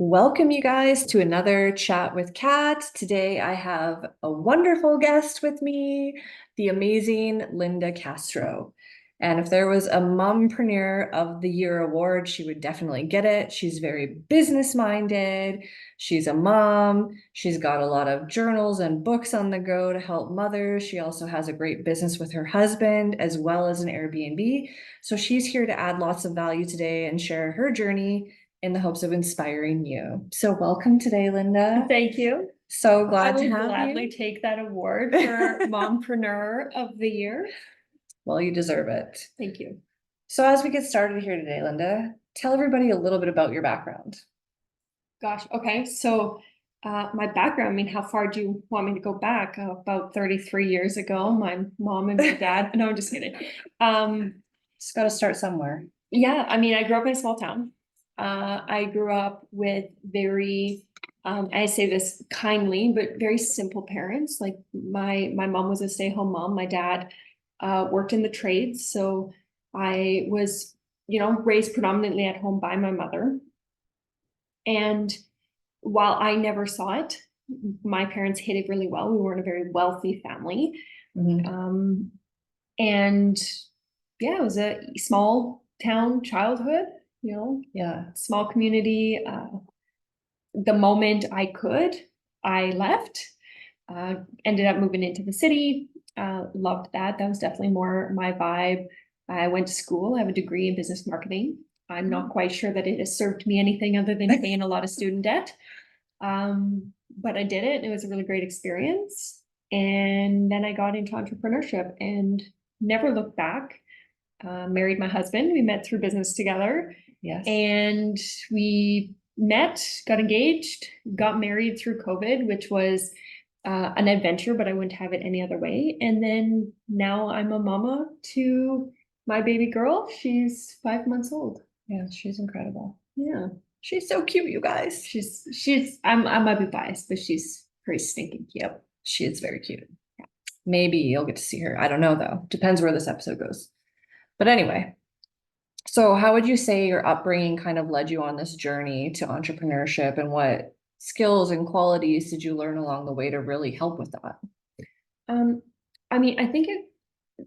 Welcome, you guys, to another chat with Kat. Today, I have a wonderful guest with me, the amazing Lynda Castro. And if there was a Mompreneur of the Year award, she would definitely get it. She's very business minded. She's a mom. She's got a lot of journals and books on the go to help mothers. She also has a great business with her husband, as well as an Airbnb. So she's here to add lots of value today and share her journey in the hopes of inspiring you. So welcome today, Lynda. Thank you. So I glad to will have gladly you. take that award for Mompreneur of the Year. Well, you deserve it. Thank you. So as we get started here today, Lynda, tell everybody a little bit about your background. Gosh, okay. So my background, I mean, how far do you want me to go back? About 33 years ago, my mom and my dad, no, I'm just kidding. Just got to start somewhere. Yeah, I mean, I grew up in a small town. I grew up with very, I say this kindly, but very simple parents. Like my mom was a stay-at-home mom. My dad worked in the trades. So I was, raised predominantly at home by my mother. And while I never saw it, my parents hid it really well. We weren't a very wealthy family. Mhm. And yeah, it was a small town childhood, Yeah. small community. The moment I could, I left, ended up moving into the city. Loved that. That was definitely more my vibe. I went to school. I have a degree in business marketing. I'm not quite sure that it has served me anything other than paying a lot of student debt. But I did it, and it was a really great experience. And then I got into entrepreneurship and never looked back. Married my husband. We met through business together. Yes. And we met, got engaged, got married through COVID, which was an adventure, but I wouldn't have it any other way. And then now I'm a mama to my baby girl. She's 5 months old. Yeah, she's incredible. Yeah. She's so cute, you guys. I might be biased, but she's pretty stinking cute. She is very cute. Maybe you'll get to see her. I don't know though. Depends where this episode goes. But anyway, so how would you say your upbringing kind of led you on this journey to entrepreneurship, and what skills and qualities did you learn along the way to really help with that? Um, I mean, I think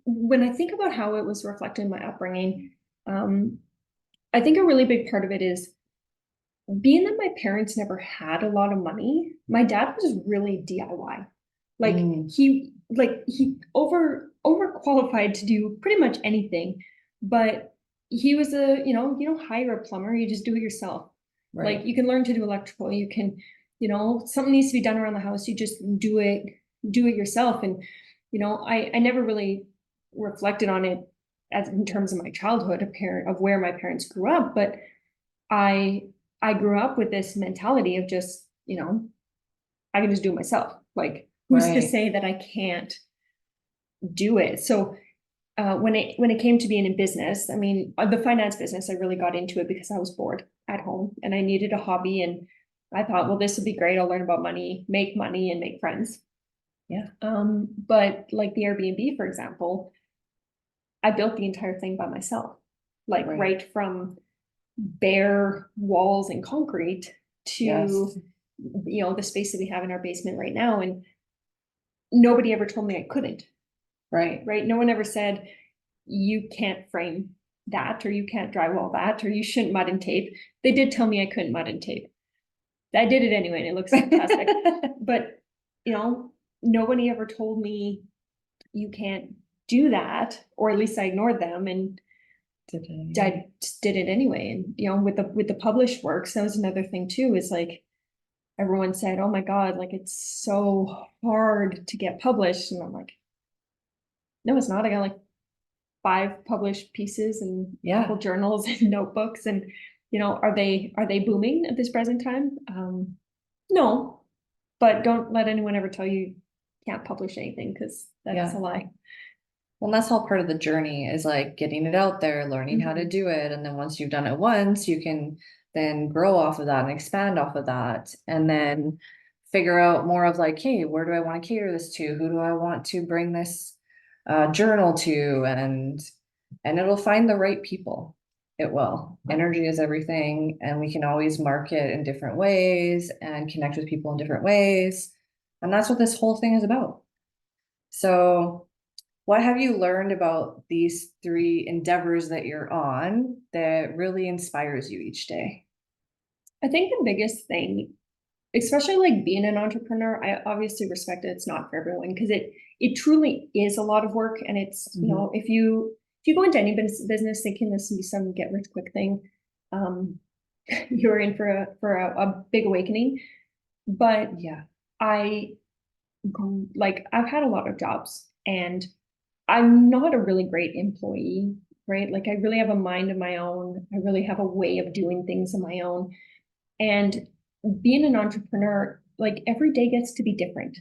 when I think about how it was reflected in my upbringing, um, I think a really big part of it is being that my parents never had a lot of money. My dad was really DIY. Like Mm. he overqualified to do pretty much anything, but he was you don't hire a plumber, you just do it yourself. Right. Like you can learn to do electrical, you can, something needs to be done around the house, you just do it yourself. And I never really reflected on it as in terms of my childhood, a parent of where my parents grew up, but I I grew up with this mentality of just, I can just do it myself. Like, who's to Right. say that I can't do it? So when it came to being in business, I mean, the finance business, I really got into it because I was bored at home and I needed a hobby. And I thought, well, this would be great. I'll learn about money, and make friends. Yeah. But like the Airbnb, for example, I built the entire thing by myself, like Right. right from bare walls and concrete to Yes. the space that we have in our basement right now. And nobody ever told me I couldn't. Right. Right, no one ever said you can't frame that, or you can't drywall that, or you shouldn't mud and tape. They did tell me I couldn't mud and tape. I did it anyway, and it looks fantastic. But nobody ever told me you can't do that, or at least I ignored them and I just did it anyway. And with the published works, that was another thing too, is like everyone said, oh my God, like it's so hard to get published. And I'm like, no, it's not. I got like 5 published pieces and a couple journals and notebooks. And are they booming at this present time? No, but don't let anyone ever tell you can't publish anything, because that's a lie. Well, that's all part of the journey, is like getting it out there, learning how to do it. And then once you've done it once, you can then grow off of that and expand off of that. And then figure out more of like, hey, where do I want to cater this to? Who do I want to bring this journal to? And it'll find the right people. It will. Energy is everything, and we can always market in different ways and connect with people in different ways. And that's what this whole thing is about. So, what have you learned about these three endeavors that you're on that really inspires you each day? I think the biggest thing, especially like being an entrepreneur, I obviously respect it. It's not for everyone because it truly is a lot of work. And it's, you know, if you go into any business thinking this will be some get rich quick thing, um, you're in for a big awakening. But Yeah. I like I've had a lot of jobs and I'm not a really great employee, right? Like I really have a mind of my own. I really have a way of doing things on my own. And being an entrepreneur, like every day gets to be different,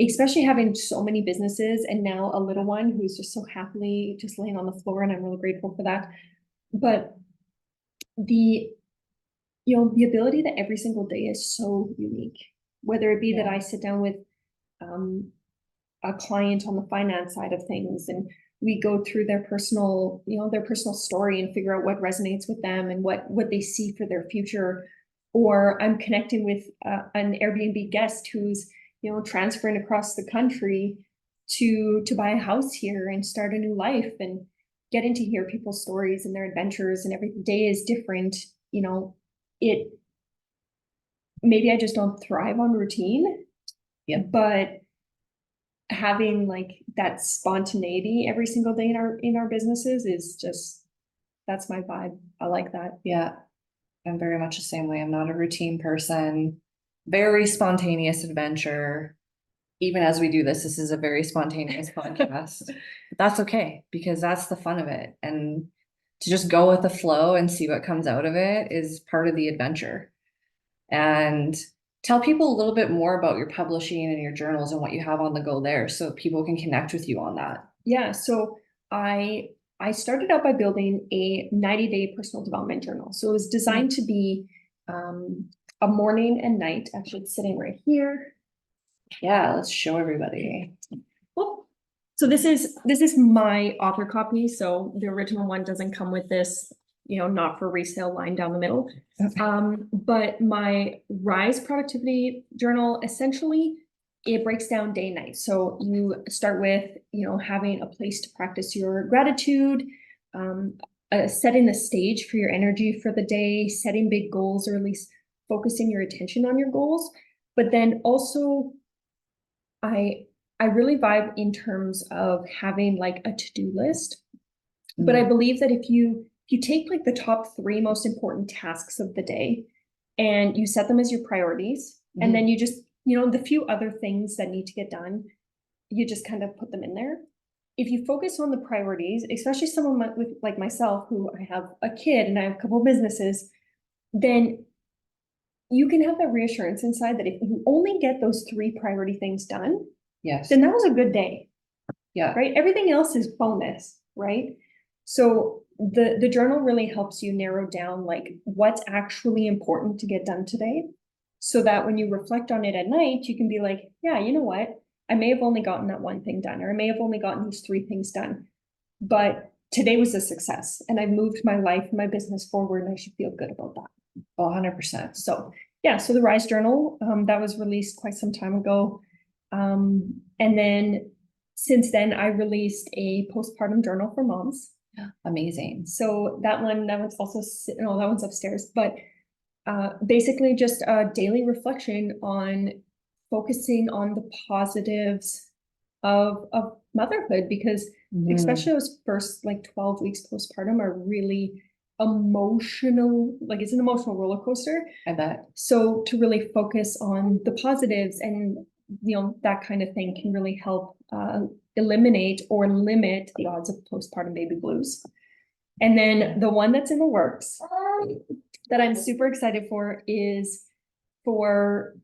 especially having so many businesses and now a little one who's just so happily just laying on the floor. And I'm really grateful for that. But the, you know, the ability that every single day is so unique, whether it be that I sit down with um, a client on the finance side of things and we go through their personal, you know, their personal story and figure out what resonates with them and what they see for their future. Or I'm connecting with an Airbnb guest who's, you know, transferring across the country to buy a house here and start a new life and getting to hear people's stories and their adventures, and every day is different. You know, it maybe I just don't thrive on routine. Yeah. But having like that spontaneity every single day in our businesses is just, that's my vibe. I like that. Yeah. I'm very much the same way. I'm not a routine person. Very spontaneous adventure. Even as we do this, this is a very spontaneous podcast. But that's okay because that's the fun of it. And to just go with the flow and see what comes out of it is part of the adventure. And tell people a little bit more about your publishing and your journals and what you have on the go there so people can connect with you on that. Yeah, so I I started out by building a 90-day personal development journal. So it was designed to be a morning and night. Actually, it's sitting right here. Yeah, let's show everybody. Well, so this is my author copy. So the original one doesn't come with this, you know, not for resale line down the middle. But my Rise Productivity Journal, essentially, it breaks down day and night. So you start with, you know, having a place to practice your gratitude, setting the stage for your energy for the day, setting big goals, or at least focusing your attention on your goals. But then also I I really vibe in terms of having like a to-do list. But I believe that if you take like the top three most important tasks of the day and you set them as your priorities, and then you just, you know, the few other things that need to get done, you just kind of put them in there. If you focus on the priorities, especially someone with like myself, who I have a kid and I have a couple of businesses, then you can have that reassurance inside that if you only get those three priority things done, Yes. then that was a good day. Yeah. Right? Everything else is bonus, right? So the journal really helps you narrow down like what's actually important to get done today, so that when you reflect on it at night, you can be like, yeah, you know what? I may have only gotten that one thing done, or I may have only gotten these three things done, but today was a success and I've moved my life and my business forward and I should feel good about that. 100%. So yeah, so the Rise Journal, that was released quite some time ago. And then since then I released a postpartum journal for moms. Amazing. So that one's also, no, that one's upstairs, but basically just a daily reflection on focusing on the positives of motherhood, because especially those first like 12 weeks postpartum are really emotional, like it's an emotional roller coaster. I bet. So to really focus on the positives and, you know, that kind of thing can really help eliminate or limit the odds of postpartum baby blues. And then the one that's in the works that I'm super excited for is for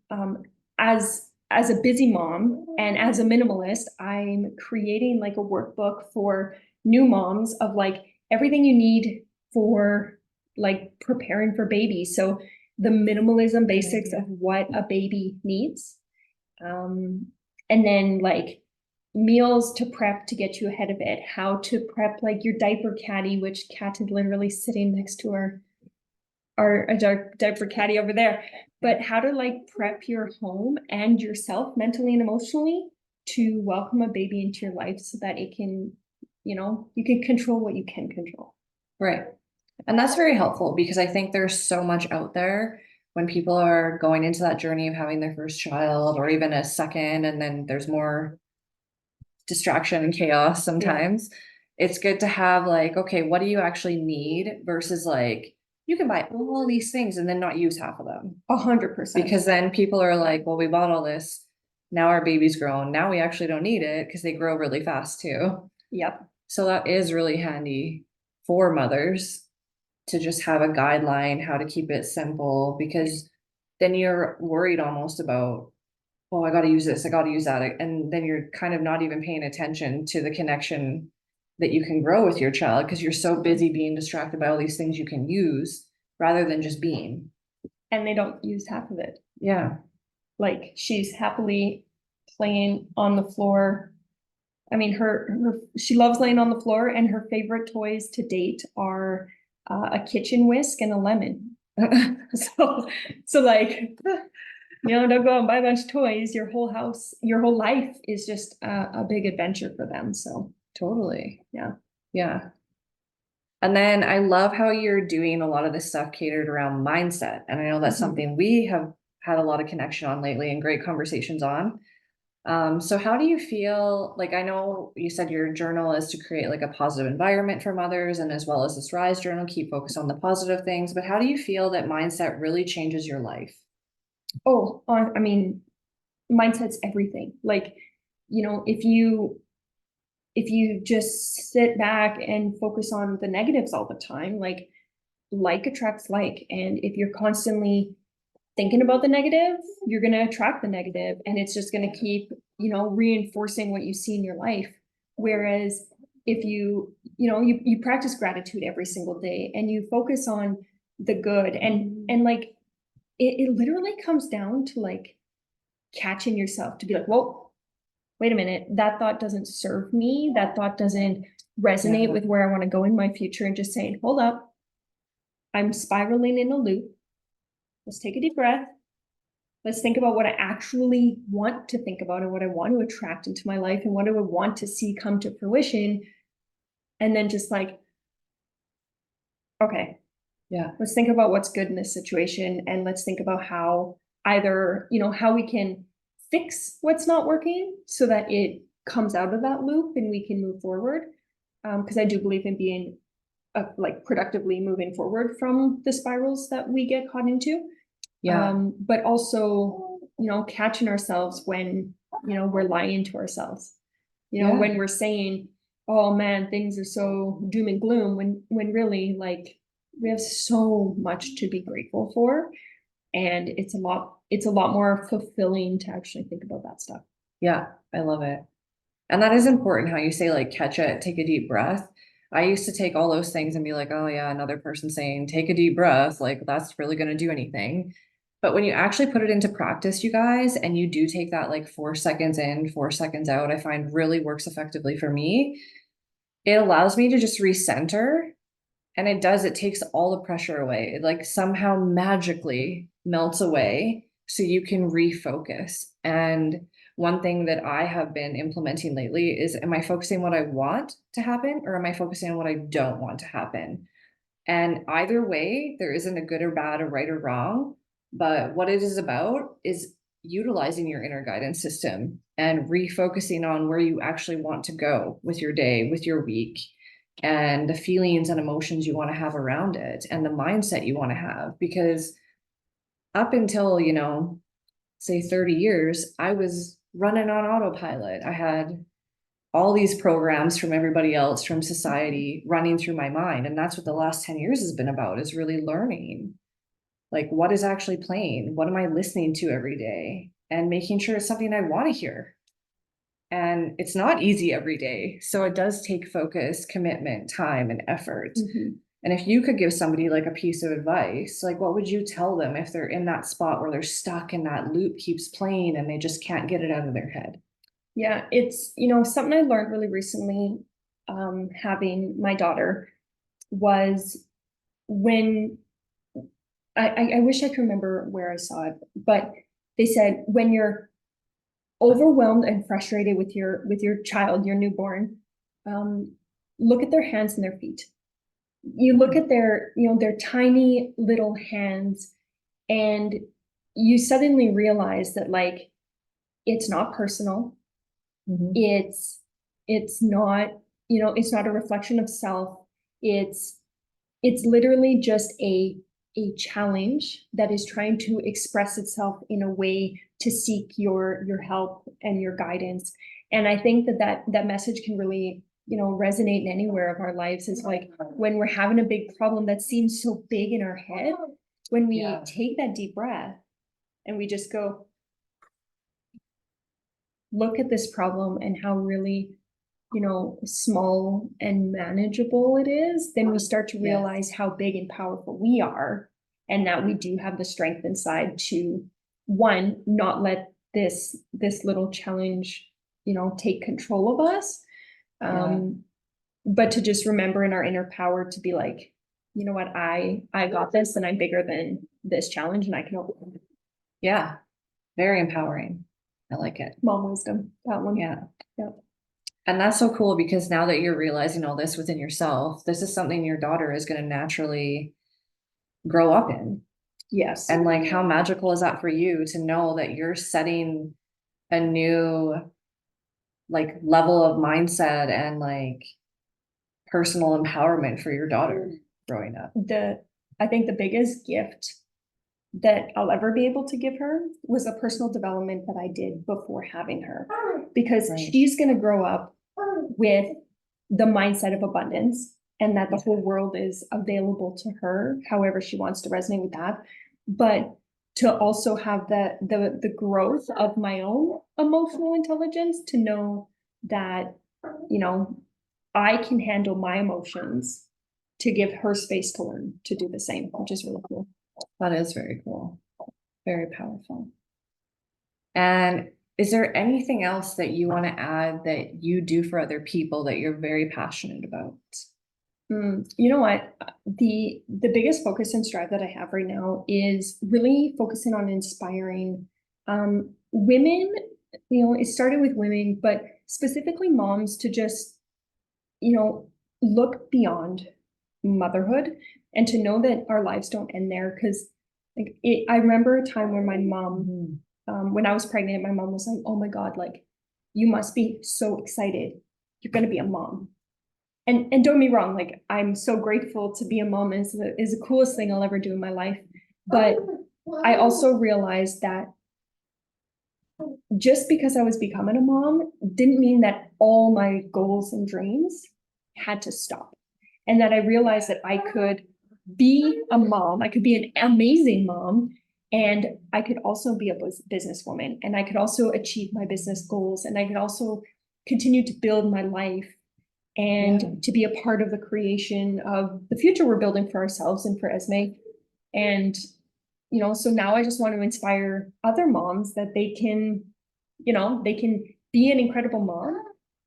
as a busy mom and as a minimalist, I'm creating like a workbook for new moms of like everything you need for like preparing for babies. So the minimalism basics of what a baby needs. And then like meals to prep to get you ahead of it, how to prep like your diaper caddy, which Kat is literally sitting next to our a diaper caddy over there, but how to like prep your home and yourself mentally and emotionally to welcome a baby into your life so that it can, you can control what you can control. Right. And that's very helpful because I think there's so much out there when people are going into that journey of having their first child or even a second, and then there's more distraction and chaos sometimes. It's good to have like, okay, what do you actually need versus like, you can buy all these things and then not use half of them. 100%. Because then people are like, well, we bought all this. Now our baby's grown. Now we actually don't need it because they grow really fast too. Yep. So that is really handy for mothers to just have a guideline, how to keep it simple, because then you're worried almost about, oh, I got to use this, I got to use that. And then you're kind of not even paying attention to the connection that you can grow with your child because you're so busy being distracted by all these things you can use rather than just being. And they don't use half of it. Yeah. Like she's happily playing on the floor. I mean, she loves laying on the floor, and her favorite toys to date are a kitchen whisk and a lemon. so like, don't go and buy a bunch of toys. Your whole house, your whole life is just a big adventure for them. So Totally. yeah. Yeah. And then I love how you're doing a lot of this stuff catered around mindset. And I know that's something we have had a lot of connection on lately and great conversations on. So how do you feel, like, I know you said your journal is to create like a positive environment for mothers, and as well as this Rise journal, keep focused on the positive things, but how do you feel that mindset really changes your life? Oh, I mean, mindset's everything. Like, if you just sit back and focus on the negatives all the time, like attracts like. And if you're constantly thinking about the negative, you're going to attract the negative, and it's just going to keep, reinforcing what you see in your life. Whereas if you practice gratitude every single day and you focus on the good, and like it literally comes down to like catching yourself to be like, whoa, wait a minute, that thought doesn't serve me. That thought doesn't resonate with where I want to go in my future, and just saying, hold up, I'm spiraling in a loop. Let's take a deep breath. Let's think about what I actually want to think about and what I want to attract into my life and what I would want to see come to fruition. And then just like, okay, Yeah. let's think about what's good in this situation. And let's think about how either, how we can fix what's not working so that it comes out of that loop and we can move forward. Because I do believe in being like productively moving forward from the spirals that we get caught into. Yeah. But also, catching ourselves when, we're lying to ourselves, Yeah. when we're saying, oh man, things are so doom and gloom, when really like we have so much to be grateful for. And it's a lot more fulfilling to actually think about that stuff. Yeah. I love it. And that is important how you say like catch it, take a deep breath. I used to take all those things and be like, oh yeah, another person saying take a deep breath, like that's really going to do anything. But when you actually put it into practice, you guys, and you do take that like 4 seconds in, 4 seconds out, I find really works effectively for me. It allows me to just recenter, and it takes all the pressure away. It like somehow magically melts away so you can refocus. And one thing that I have been implementing lately is, am I focusing what I want to happen, or am I focusing on what I don't want to happen? And either way, there isn't a good or bad or right or wrong. But what it is about is utilizing your inner guidance system and refocusing on where you actually want to go with your day, with your week, and the feelings and emotions you want to have around it, and the mindset you want to have. Because up until, say 30 years, I was running on autopilot. I had all these programs from everybody else, from society, running through my mind. And that's what the last 10 years has been about, is really learning like what is actually playing, what am I listening to every day, and making sure it's something I want to hear. And it's not easy every day. So it does take focus, commitment, time, and effort. And if you could give somebody like a piece of advice, like what would you tell them if they're in that spot where they're stuck and that loop keeps playing and they just can't get it out of their head? Yeah, it's, something I learned really recently, having my daughter was when I wish I could remember where I saw it, but they said when you're overwhelmed and frustrated with your child, your newborn, um, look at their hands and their feet. You look at their, their tiny little hands, and you suddenly realize that like it's not personal. Mhm. It's it's not, it's not a reflection of self. It's it's literally just a challenge that is trying to express itself in a way to seek your help and your guidance. And I think that message can really, resonate in anywhere of our lives. Is like when we're having a big problem that seems so big in our head, when we Yeah. take that deep breath and we just go, look at this problem and how really, small and manageable it is, then we start to Yes. realize how big and powerful we are, and that we do have the strength inside to, one, not let this little challenge, take control of us. Yeah. But to just remember in our inner power to be like, you know what, I got this, and I'm bigger than this challenge, and I can overcome it. Yeah. Very empowering. I like it. Mom wisdom, that one. Yeah. Yeah. And that's so cool because now that you're realizing all this within yourself, this is something your daughter is going to naturally grow up in. Yes. And like, how magical is that for you to know that you're setting a new like level of mindset and like personal empowerment for your daughter growing up? I think the biggest gift that I'll ever be able to give her was a personal development that I did before having her, because Right. she's going to grow up with the mindset of abundance, and that the whole world is available to her however she wants to resonate with that. But to also have the growth of my own emotional intelligence, to know that, you know, I can handle my emotions, to give her space to learn to do the same, which is really cool. That is very cool. Very powerful. And is there anything else that you want to add that you do for other people that you're very passionate about? You know what? The biggest focus and strive that I have right now is really focusing on inspiring women. It started with women, but specifically moms, to just, look beyond motherhood, and to know that our lives don't end there. Because I remember a time where my mom, when I was pregnant, my mom was like, "Oh my God, like you must be so excited. You're gonna be a mom." And don't get me wrong, like I'm so grateful to be a mom, is the coolest thing I'll ever do in my life. But I also realized that just because I was becoming a mom didn't mean that all my goals and dreams had to stop. And that I realized that I could be a mom, I could be an amazing mom, and I could also be a businesswoman, and I could also achieve my business goals, and I could also continue to build my life, and to be a part of the creation of the future we're building for ourselves and for Esme. And, so now I just want to inspire other moms that they can, they can be an incredible mom,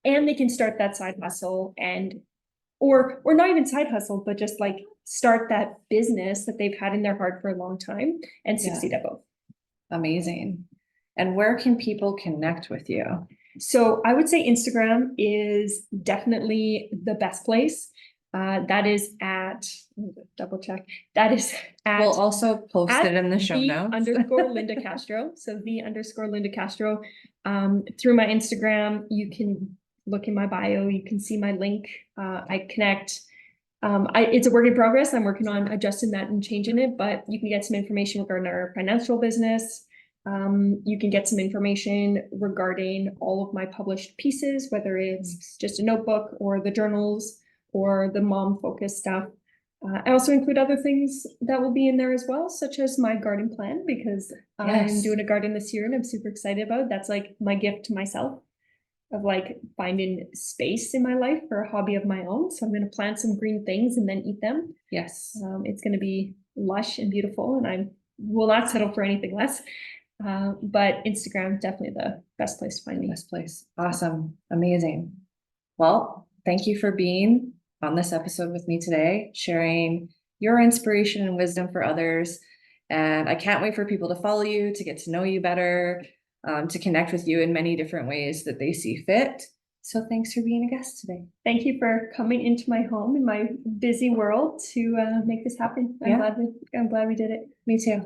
and they can start that side hustle, and or not even side hustle, but just like start that business that they've had in their heart for a long time, and succeed at both. Amazing. And where can people connect with you? So I would say Instagram is definitely the best place. That is at, double check. That is at. We'll also post it in the show notes. __ Lynda Castro. So __ Lynda Castro. Through my Instagram, you can look in my bio. You can see my link. I connect. It's a work in progress. I'm working on adjusting that and changing it, but you can get some information regarding our financial business. You can get some information regarding all of my published pieces, whether it's just a notebook or the journals or the mom focused stuff. I also include other things that will be in there as well, such as my garden plan, because I'm doing a garden this year and I'm super excited about it. That's like my gift to myself, of like finding space in my life for a hobby of my own. So I'm going to plant some green things and then eat them. Yes. It's going to be lush and beautiful, and I will not settle for anything less. But Instagram, definitely the best place to find me. Best place. Awesome. Amazing. Well, thank you for being on this episode with me today, sharing your inspiration and wisdom for others. And I can't wait for people to follow you, to get to know you better, to connect with you in many different ways that they see fit. So thanks for being a guest today. Thank you for coming into my home in my busy world to make this happen. Yeah. I'm glad we did it. Me too.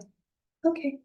Okay.